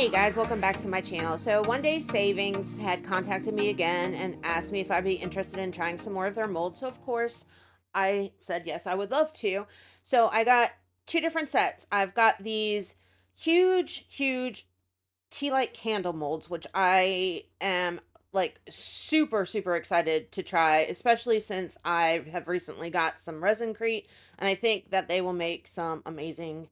Hey guys, welcome back to my channel. So One Day Savings had contacted me again and asked me if I'd be interested in trying some more of their molds. So of course I said yes, I would love to. So I got two different sets. I've got these huge tea light candle molds, which I am like super excited to try, especially since I have recently got some Resin and I think that they will make some amazing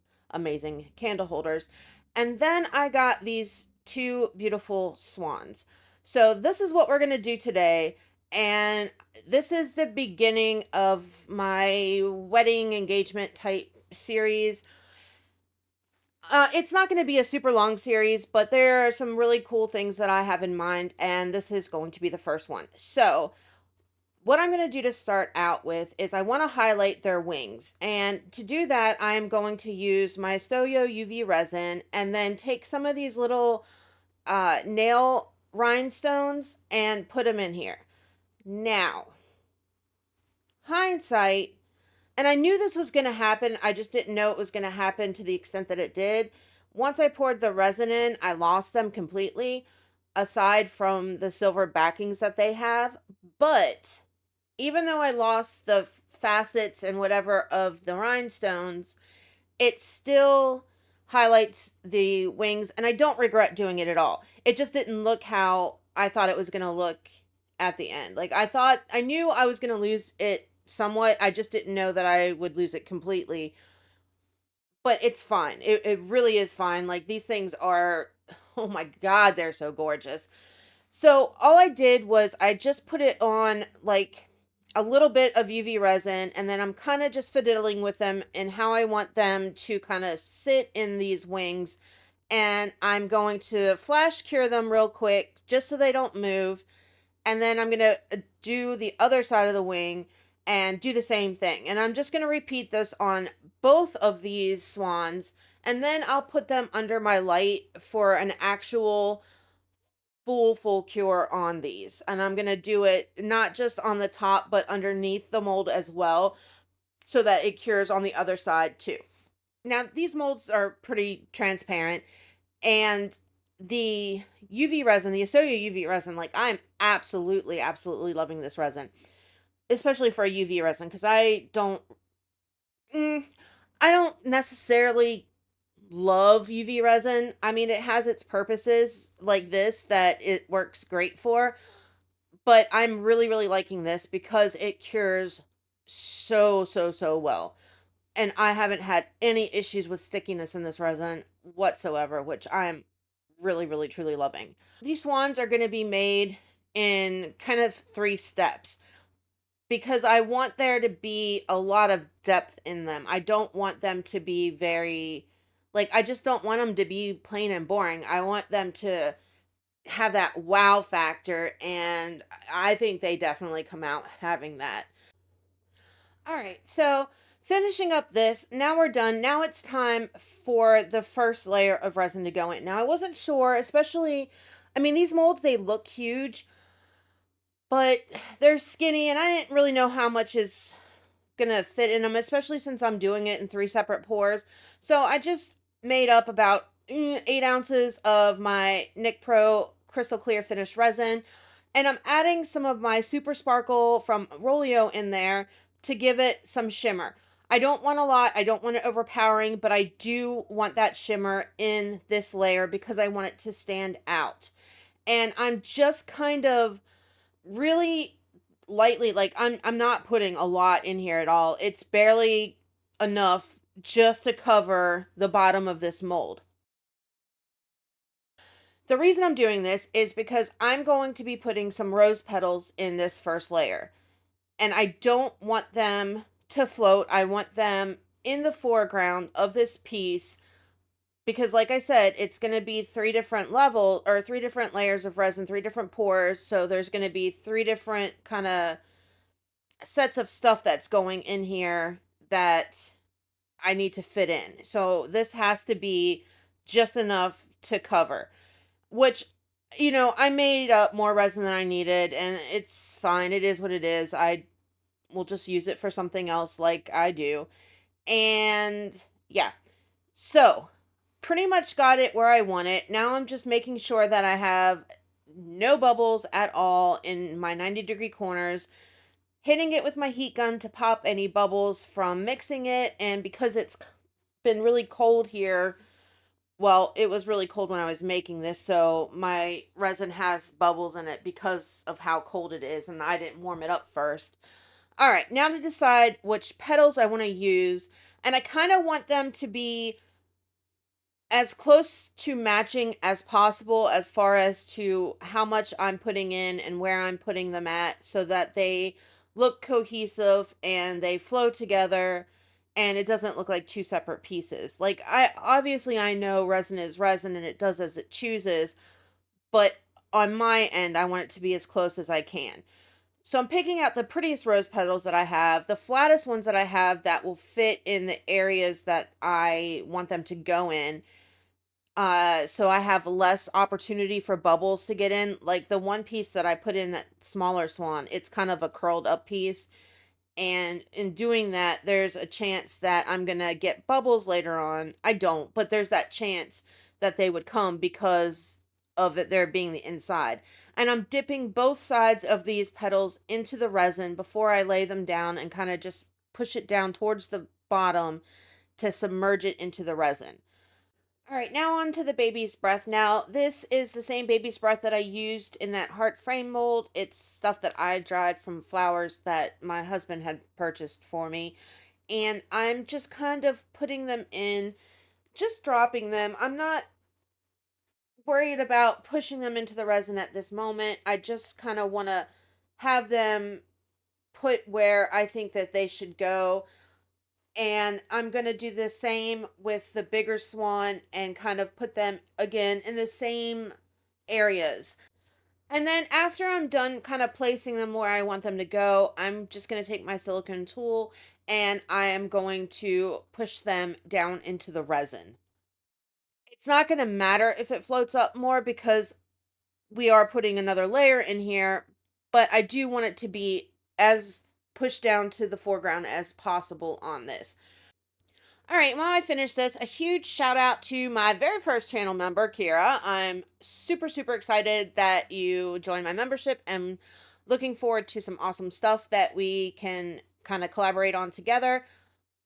candle holders. And then I got these two beautiful swans. So this is what we're going to do today. And this is the beginning of my wedding engagement type series. It's not going to be a super long series, but there are some really cool things that I have in mind, and this is going to be the first one. So, what I'm going to do to start out with is I want to highlight their wings. And to do that, I'm going to use my Stoyo UV resin and then take some of these little nail rhinestones and put them in here. Now, hindsight, and I knew this was going to happen. I just didn't know it was going to happen to the extent that it did. Once I poured the resin in, I lost them completely, aside from the silver backings that they have. But even though I lost the facets and whatever of the rhinestones, it still highlights the wings, and I don't regret doing it at all. It just didn't look how I thought it was going to look at the end. Like I knew I was going to lose it somewhat. I just didn't know that I would lose it completely. But it's fine. It really is fine. Like these things are, oh my God, they're so gorgeous. So all I did was I just put it on like a little bit of UV resin, and then I'm kind of just fiddling with them and how I want them to kind of sit in these wings. And I'm going to flash cure them real quick just so they don't move. And then I'm going to do the other side of the wing and do the same thing. And I'm just going to repeat this on both of these swans. And then I'll put them under my light for an actual full cure on these. And I'm going to do it not just on the top, but underneath the mold as well, so that it cures on the other side too. Now, these molds are pretty transparent, and the UV resin, the Asoya UV resin, like I'm absolutely loving this resin, especially for a UV resin, because mm, I don't necessarily love UV resin. I mean, it has its purposes like this that it works great for, but I'm really liking this because it cures so well. And I haven't had any issues with stickiness in this resin whatsoever, which I'm really truly loving. These swans are going to be made in kind of three steps because I want there to be a lot of depth in them. I don't want them to be very, like, I just don't want them to be plain and boring. I want them to have that wow factor, and I think they definitely come out having that. All right, so finishing up this, now we're done. Now it's time for the first layer of resin to go in. Now, I wasn't sure, especially, I mean, these molds, they look huge, but they're skinny, and I didn't really know how much is gonna fit in them, especially since I'm doing it in three separate pours. So I just made up about 8 ounces of my Nick Pro Crystal Clear Finish resin, and I'm adding some of my Super Sparkle from Rolio in there to give it some shimmer. I don't want a lot, I don't want it overpowering, but I do want that shimmer in this layer because I want it to stand out. And I'm just kind of really lightly, like I'm not putting a lot in here at all. It's barely enough just to cover the bottom of this mold. The reason I'm doing this is because I'm going to be putting some rose petals in this first layer. And I don't want them to float. I want them in the foreground of this piece because, like I said, it's going to be three different layers of resin, three different pours. So there's going to be three different kind of sets of stuff that's going in here that I need to fit in. So this has to be just enough to cover, which, I made up more resin than I needed, and it's fine. It is what it is. I will just use it for something else like I do. And yeah. So pretty much got it where I want it. Now I'm just making sure that I have no bubbles at all in my 90-degree corners, hitting it with my heat gun to pop any bubbles from mixing it. And because it's been really cold here, well, it was really cold when I was making this, so my resin has bubbles in it because of how cold it is, and I didn't warm it up first. All right, now to decide which petals I want to use, and I kind of want them to be as close to matching as possible as far as to how much I'm putting in and where I'm putting them at so that they look cohesive and they flow together and it doesn't look like two separate pieces. Like I know resin is resin and it does as it chooses, but on my end I want it to be as close as I can. So I'm picking out the prettiest rose petals that I have, the flattest ones that I have that will fit in the areas that I want them to go in, so I have less opportunity for bubbles to get in. Like the one piece that I put in, that smaller swan, it's kind of a curled up piece. And in doing that, there's a chance that I'm going to get bubbles later on. I don't, but there's that chance that they would come because of it there being the inside. And I'm dipping both sides of these petals into the resin before I lay them down and kind of just push it down towards the bottom to submerge it into the resin. All right, now on to the baby's breath. Now, this is the same baby's breath that I used in that heart frame mold. It's stuff that I dried from flowers that my husband had purchased for me. And I'm just kind of putting them in, just dropping them. I'm not worried about pushing them into the resin at this moment. I just kind of want to have them put where I think that they should go. And I'm going to do the same with the bigger swan and kind of put them again in the same areas. And then after I'm done kind of placing them where I want them to go, I'm just going to take my silicone tool and I am going to push them down into the resin. It's not going to matter if it floats up more because we are putting another layer in here, but I do want it to be as pushed down to the foreground as possible on this. All right, while I finish this, a huge shout out to my very first channel member, Kira. I'm super, super excited that you joined my membership and looking forward to some awesome stuff that we can kind of collaborate on together.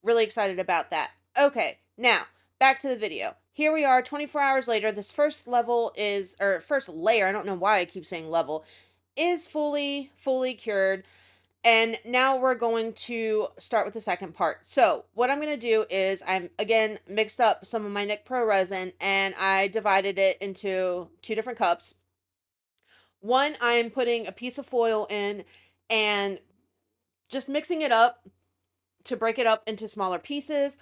Really excited about that. Okay, now back to the video. Here we are 24 hours later. This first level is, or first layer, I don't know why I keep saying level, is fully cured. And now we're going to start with the second part. So what I'm going to do is I'm again mixed up some of my Nick Pro resin and I divided it into two different cups. One, I'm putting a piece of foil in and just mixing it up to break it up into smaller pieces.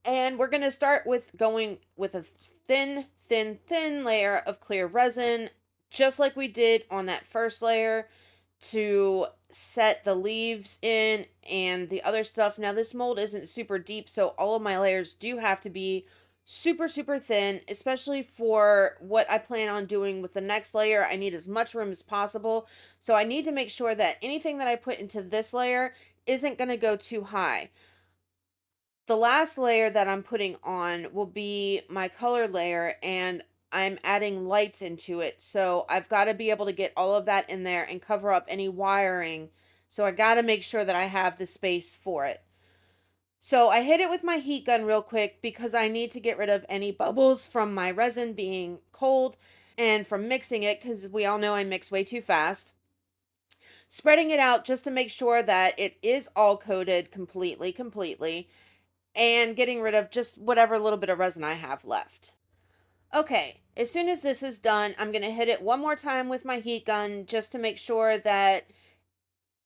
And we're going to start with going with a thin layer of clear resin, just like we did on that first layer, to set the leaves in and the other stuff. Now, this mold isn't super deep, so all of my layers do have to be super, super thin, especially for what I plan on doing with the next layer. I need as much room as possible. So I need to make sure that anything that I put into this layer isn't going to go too high. The last layer that I'm putting on will be my color layer, and I'm adding lights into it. So I've got to be able to get all of that in there and cover up any wiring. So I got to make sure that I have the space for it. So I hit it with my heat gun real quick because I need to get rid of any bubbles from my resin being cold and from mixing it, because we all know I mix way too fast. Spreading it out just to make sure that it is all coated completely, and getting rid of just whatever little bit of resin I have left. Okay, as soon as this is done, I'm going to hit it one more time with my heat gun just to make sure that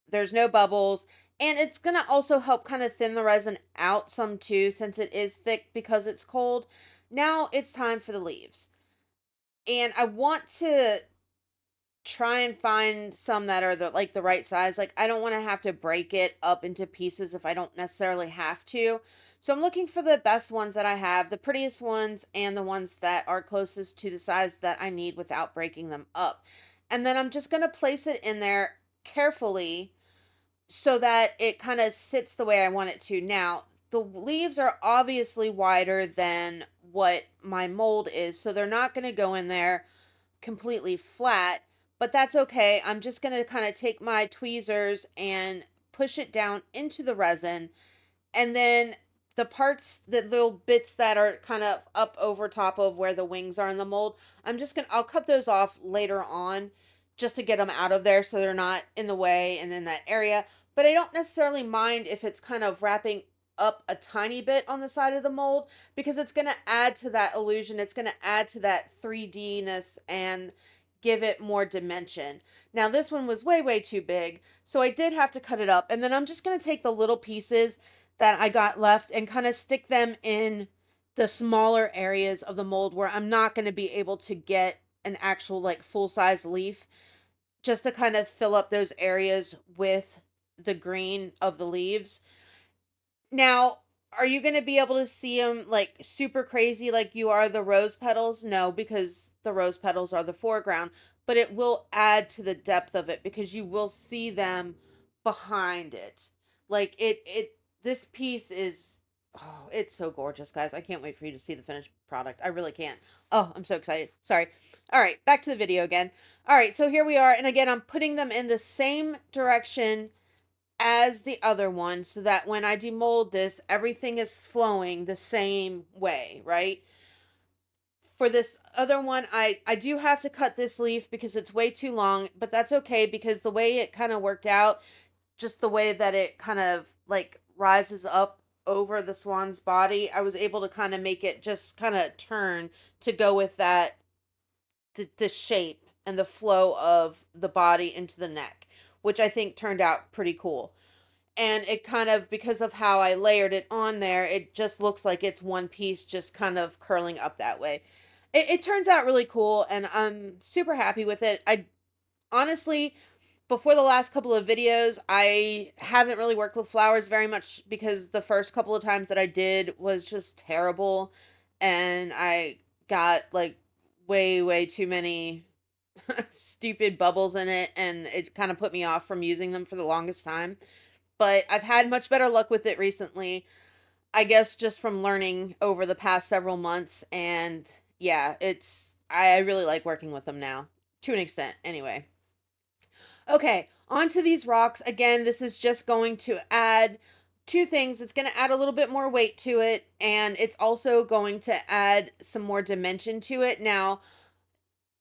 there's no bubbles. And it's going to also help kind of thin the resin out some too, since it is thick because it's cold. Now it's time for the leaves. And I want to try and find some that are the right size. Like I don't want to have to break it up into pieces if I don't necessarily have to. So I'm looking for the best ones that I have, the prettiest ones and the ones that are closest to the size that I need without breaking them up. And then I'm just going to place it in there carefully so that it kind of sits the way I want it to. Now, the leaves are obviously wider than what my mold is. So they're not going to go in there completely flat, but that's okay. I'm just going to kind of take my tweezers and push it down into the resin, and then the parts, the little bits that are kind of up over top of where the wings are in the mold, I'll cut those off later on just to get them out of there so they're not in the way and in that area. But I don't necessarily mind if it's kind of wrapping up a tiny bit on the side of the mold, because it's going to add to that illusion. It's going to add to that 3D-ness and give it more dimension. Now, this one was way, way too big, so I did have to cut it up. And then I'm just going to take the little pieces that I got left and kind of stick them in the smaller areas of the mold where I'm not going to be able to get an actual like full-size leaf, just to kind of fill up those areas with the green of the leaves. Now, are you going to be able to see them like super crazy like you are the rose petals? No, because the rose petals are the foreground, but it will add to the depth of it because you will see them behind it. Like this piece is, oh, it's so gorgeous, guys. I can't wait for you to see the finished product. I really can't. Oh, I'm so excited. Sorry. All right, back to the video again. All right, so here we are. And again, I'm putting them in the same direction as the other one so that when I demold this, everything is flowing the same way, right? For this other one, I do have to cut this leaf because it's way too long, but that's okay because the way it kind of worked out, just the way that it kind of like rises up over the swan's body, I was able to kind of make it just kind of turn to go with that, the shape and the flow of the body into the neck, which I think turned out pretty cool. And it kind of, because of how I layered it on there, it just looks like it's one piece just kind of curling up that way. It turns out really cool, and I'm super happy with it. I honestly, before the last couple of videos, I haven't really worked with flowers very much because the first couple of times that I did was just terrible, and I got like way, way too many stupid bubbles in it, and it kind of put me off from using them for the longest time. But I've had much better luck with it recently. I guess just from learning over the past several months, and yeah, I really like working with them now to an extent anyway. Okay, onto these rocks. Again, this is just going to add two things. It's going to add a little bit more weight to it, and it's also going to add some more dimension to it. Now,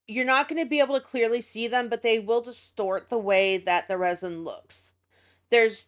you're not going to be able to clearly see them, but they will distort the way that the resin looks. There's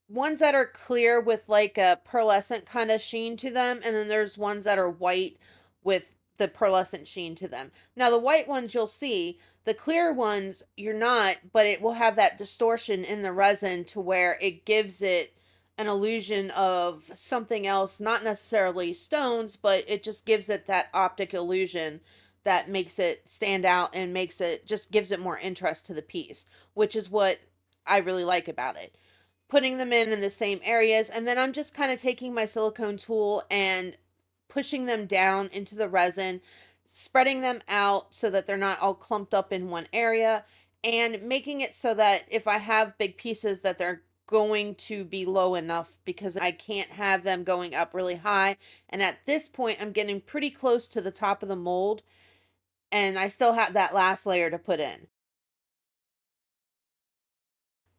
ones that are clear with like a pearlescent kind of sheen to them, and then there's ones that are white with the pearlescent sheen to them. Now, the white ones you'll see, the clear ones you're not, but it will have that distortion in the resin to where it gives it an illusion of something else, not necessarily stones, but it just gives it that optic illusion that makes it stand out and makes it, just gives it more interest to the piece, which is what I really like about it. Putting them in the same areas, and then I'm just kind of taking my silicone tool and pushing them down into the resin, spreading them out so that they're not all clumped up in one area, and making it so that if I have big pieces that they're going to be low enough because I can't have them going up really high. And at this point, I'm getting pretty close to the top of the mold, and I still have that last layer to put in.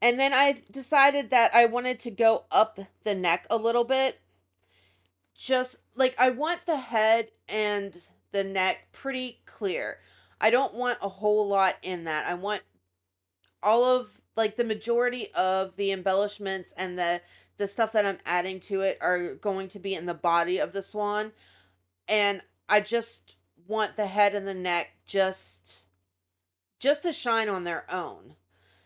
And then I decided that I wanted to go up the neck a little bit. Just like I want the head and the neck pretty clear. I don't want a whole lot in that. I want all of like the majority of the embellishments and the stuff that I'm adding to it are going to be in the body of the swan, and I just want the head and the neck just to shine on their own.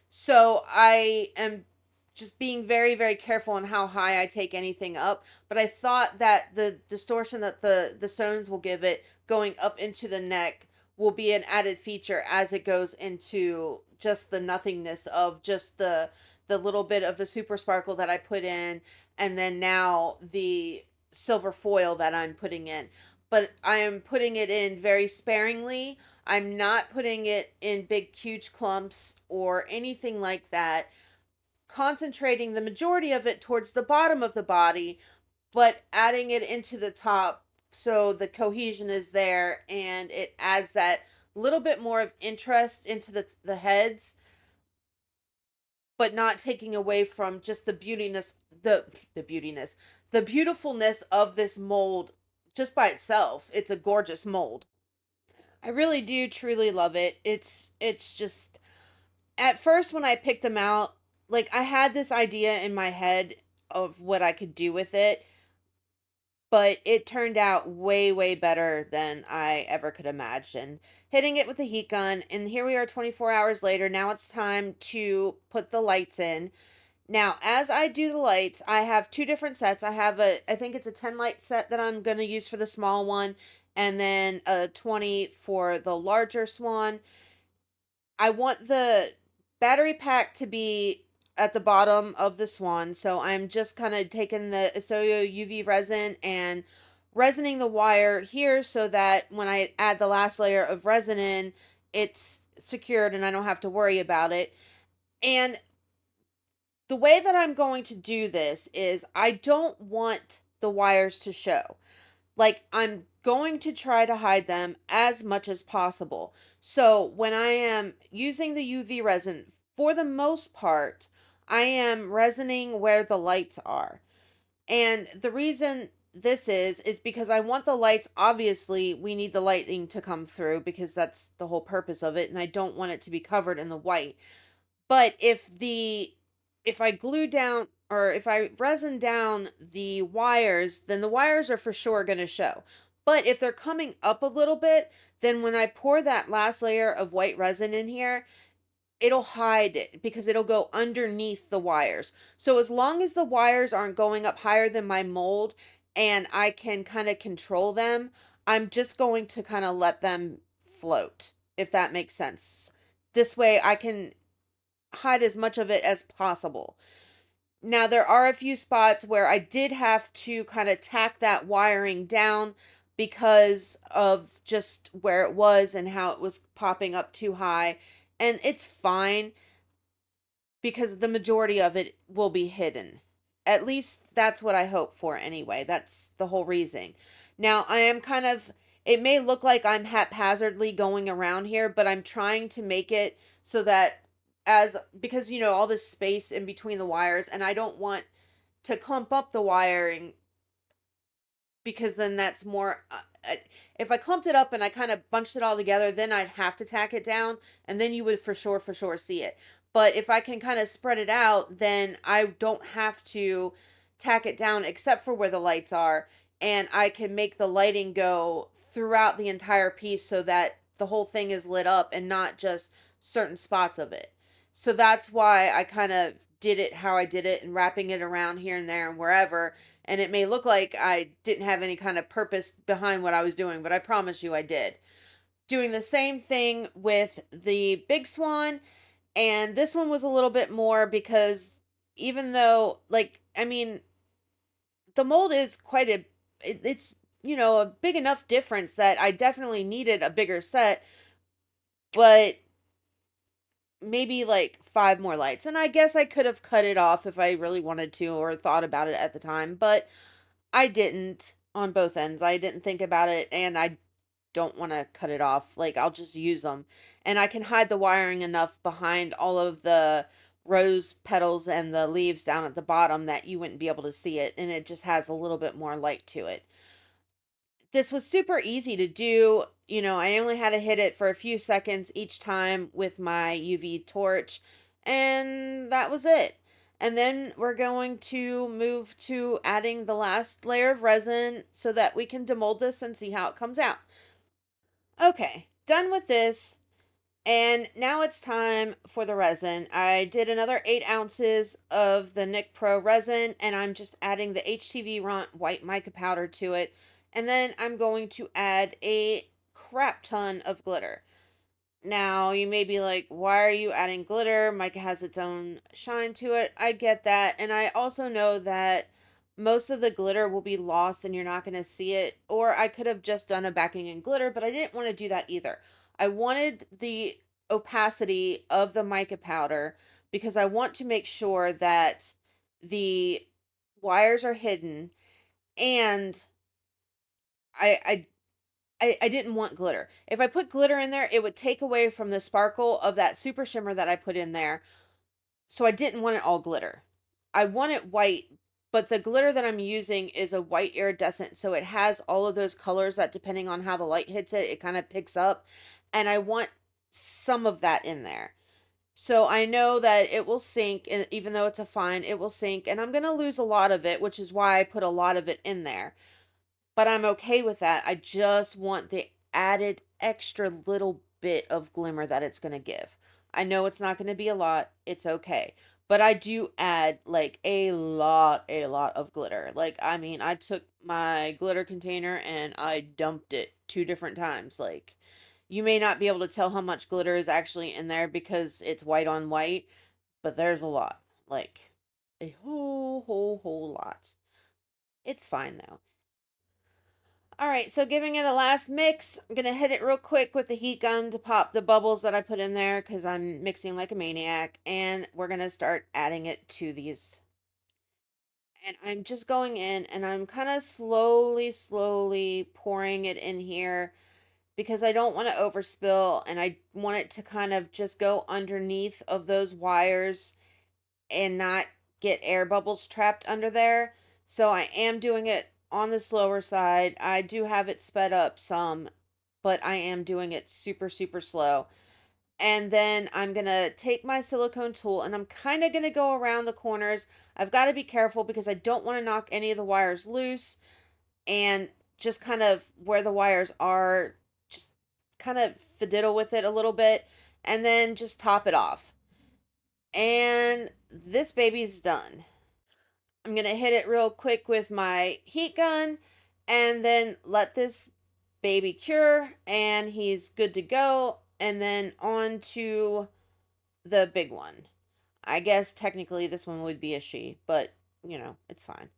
So I am just being very, very careful on how high I take anything up. But I thought that the distortion that the stones will give it going up into the neck will be an added feature as it goes into just the nothingness of just the little bit of the super sparkle that I put in, and then now the silver foil that I'm putting in. But I am putting it in very sparingly. I'm not putting it in big, huge clumps or anything like that. Concentrating the majority of it towards the bottom of the body, but adding it into the top so the cohesion is there and it adds that little bit more of interest into the heads, but not taking away from just the beautiness, the beautiness, the beautifulness of this mold just by itself. It's a gorgeous mold. I really do truly love it. It's just, at first when I picked them out, like I had this idea in my head of what I could do with it, but it turned out way, way better than I ever could imagine. Hitting it with a heat gun, and here we are 24 hours later. Now it's time to put the lights in. Now, as I do the lights, I have two different sets. I think it's a 10 light set that I'm going to use for the small one, and then a 20 for the larger swan. I want the battery pack to be at the bottom of the swan, so I'm just kind of taking the Isoyo UV resin and resining the wire here so that when I add the last layer of resin in, it's secured and I don't have to worry about it. And the way that I'm going to do this is I don't want the wires to show. Like, I'm going to try to hide them as much as possible. So, when I am using the UV resin, for the most part, I am resining where the lights are. And the reason this is because I want the lights, obviously, we need the lighting to come through because that's the whole purpose of it, and I don't want it to be covered in the white. But if I glue down or if I resin down the wires, then the wires are for sure going to show. But if they're coming up a little bit, then when I pour that last layer of white resin in here, it'll hide it because it'll go underneath the wires. So as long as the wires aren't going up higher than my mold and I can kind of control them, I'm just going to kind of let them float, if that makes sense. This way I can hide as much of it as possible. Now, there are a few spots where I did have to kind of tack that wiring down because of just where it was and how it was popping up too high. And it's fine because the majority of it will be hidden. At least that's what I hope for anyway. That's the whole reason. Now, I am kind of, it may look like I'm haphazardly going around here, but I'm trying to make it so that because all this space in between the wires, and I don't want to clump up the wiring because then that's more if I clumped it up and I kind of bunched it all together, then I'd have to tack it down and then you would for sure see it. But if I can kind of spread it out, then I don't have to tack it down except for where the lights are, and I can make the lighting go throughout the entire piece so that the whole thing is lit up and not just certain spots of it. So that's why I kind of did it how I did it and wrapping it around here and there and wherever, and it may look like I didn't have any kind of purpose behind what I was doing, but I promise you I did. Doing the same thing with the big swan, and this one was a little bit more because even though, like, I mean, the mold is quite it's, a big enough difference that I definitely needed a bigger set, but maybe like five more lights. And I guess I could have cut it off if I really wanted to or thought about it at the time, but I didn't on both ends. I didn't think about it and I don't want to cut it off. Like, I'll just use them. And I can hide the wiring enough behind all of the rose petals and the leaves down at the bottom that you wouldn't be able to see it. And it just has a little bit more light to it. This was super easy to do. I only had to hit it for a few seconds each time with my UV torch. And that was it. And then we're going to move to adding the last layer of resin so that we can demold this and see how it comes out. Okay, done with this. And now it's time for the resin. I did another 8 ounces of the Nick Pro resin, and I'm just adding the HTV Ront white mica powder to it. And then I'm going to add a crap ton of glitter. Now, you may be like, why are you adding glitter? Mica has its own shine to it. I get that. And I also know that most of the glitter will be lost and you're not going to see it. Or I could have just done a backing in glitter, but I didn't want to do that either. I wanted the opacity of the mica powder because I want to make sure that the wires are hidden and I I I didn't want glitter. If I put glitter in there, it would take away from the sparkle of that super shimmer that I put in there. So I didn't want it all glitter. I want it white, but the glitter that I'm using is a white iridescent, so it has all of those colors that depending on how the light hits it, it kind of picks up. And I want some of that in there. So I know that it will sink, and even though it's a fine, it will sink, and I'm going to lose a lot of it, which is why I put a lot of it in there. But I'm okay with that. I just want the added extra little bit of glimmer that it's going to give. I know it's not going to be a lot. It's okay. But I do add like a lot of glitter. Like, I mean, I took my glitter container and I dumped it 2 different times. Like, you may not be able to tell how much glitter is actually in there because it's white on white, but there's a lot. Like, a whole lot. It's fine though. All right, so giving it a last mix, I'm going to hit it real quick with the heat gun to pop the bubbles that I put in there because I'm mixing like a maniac. And we're going to start adding it to these. And I'm just going in and I'm kind of slowly pouring it in here because I don't want to overspill and I want it to kind of just go underneath of those wires and not get air bubbles trapped under there. So I am doing it on the slower side. I do have it sped up some, but I am doing it super slow. And then I'm going to take my silicone tool and I'm kind of going to go around the corners. I've got to be careful because I don't want to knock any of the wires loose, and just kind of where the wires are, just kind of fiddle with it a little bit and then just top it off. And this baby's done. I'm going to hit it real quick with my heat gun and then let this baby cure and he's good to go. And then on to the big one. I guess technically this one would be a she, but it's fine.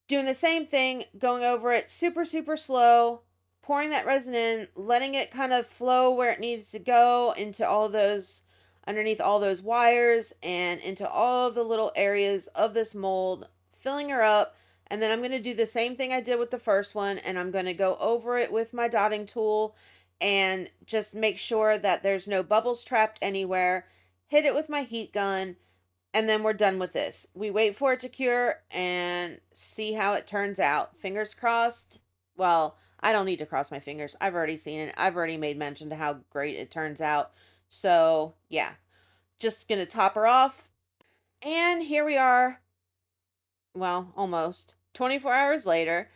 Doing the same thing, going over it super slow, pouring that resin in, letting it kind of flow where it needs to go into all those, underneath all those wires and into all of the little areas of this mold, filling her up. And then I'm going to do the same thing I did with the first one, and I'm going to go over it with my dotting tool and just make sure that there's no bubbles trapped anywhere. Hit it with my heat gun, and then we're done with this. We wait for it to cure and see how it turns out. Fingers crossed. Well, I don't need to cross my fingers. I've already seen it. I've already made mention to how great it turns out. So, yeah. Just gonna top her off. And here we are. Well, almost 24 hours later.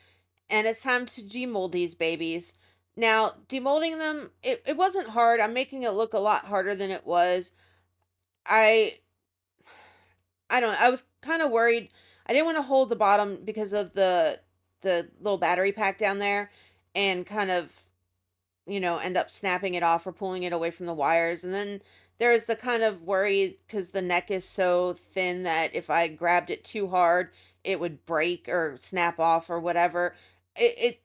And it's time to demold these babies. Now, demolding them, it wasn't hard. I'm making it look a lot harder than it was. I I don't know. I was kind of worried. I didn't want to hold the bottom because of the little battery pack down there and kind of, end up snapping it off or pulling it away from the wires. And then there's the kind of worry because the neck is so thin that if I grabbed it too hard, it would break or snap off or whatever. It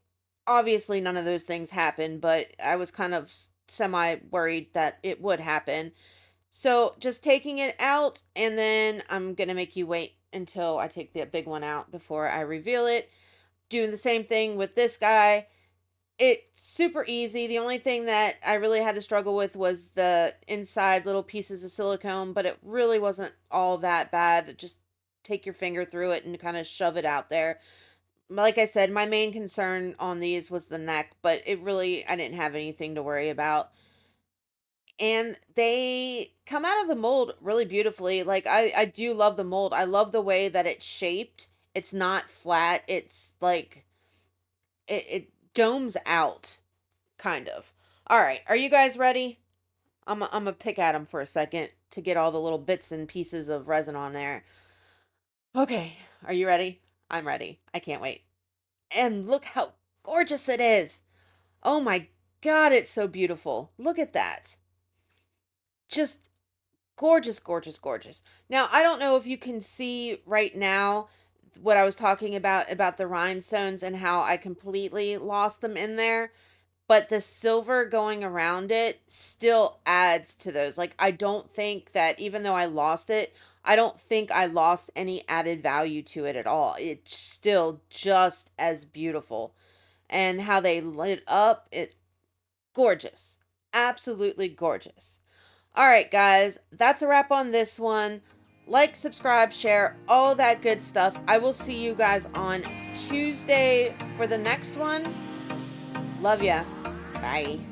obviously none of those things happened, but I was kind of semi worried that it would happen. So just taking it out, and then I'm going to make you wait until I take the big one out before I reveal it. Doing the same thing with this guy. It's super easy. The only thing that I really had to struggle with was the inside little pieces of silicone, but it really wasn't all that bad. Just take your finger through it and kind of shove it out there. Like I said, my main concern on these was the neck, but I didn't have anything to worry about, and they come out of the mold really beautifully. Like, I do love the mold. I love the way that it's shaped. It's not flat. It's like it domes out kind of. All right, are you guys ready? I'm gonna pick at them for a second to get all the little bits and pieces of resin on there. Okay, are you ready? I'm ready. I can't wait. And look how gorgeous it is. Oh my god, it's so beautiful. Look at that. Just gorgeous, gorgeous, gorgeous. Now, I don't know if you can see right now what I was talking about the rhinestones and how I completely lost them in there, but the silver going around it still adds to those. Like, I don't think that even though I lost it, I don't think I lost any added value to it at all. It's still just as beautiful. and how they lit up. It gorgeous. Absolutely gorgeous. All right, guys, that's a wrap on this one. Like, subscribe, share, all that good stuff. I will see you guys on Tuesday for the next one. Love ya. Bye.